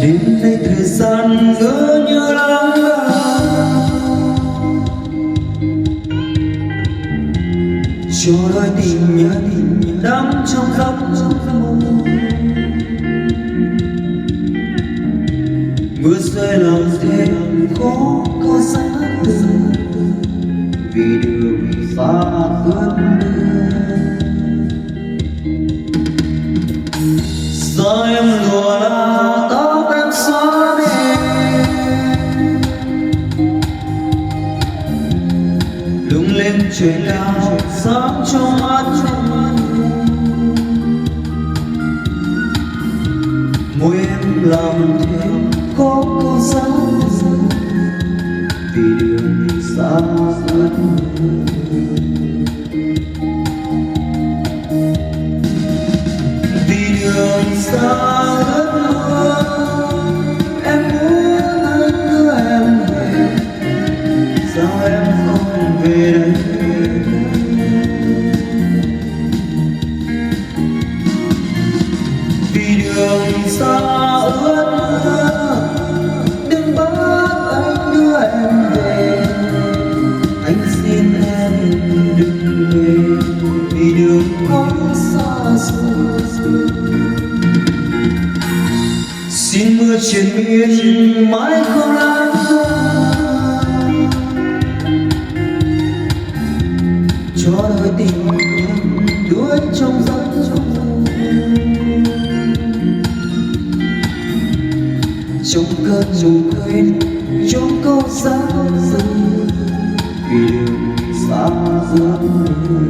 đêm nay thời gian ngỡ như lãng đãng, cho đôi tình nhân đắm trong giấc mơ. Mưa rơi lòng thêm khó có giá từ, vì đường xa ướt mưa. Sao em lùa là tóc em xóa đi, lung lên trời cao sáng trong mắt môi em làm thêm khó có giá từ, vì đường xa ướt mưa. Đường xa ướt mưa, em muốn anh đưa em về, sao em không về đây? Vì đường xa ướt mưa, đừng bắt anh đưa em về, anh xin em đừng về, vì đường quá xa xôi. Xin mưa triền miên mãi không lắng, cho đôi tình nhân đuối trong giấc mơ. Trong cơn ngủ quên trong câu giá dư, vì đường xa ướt mưa.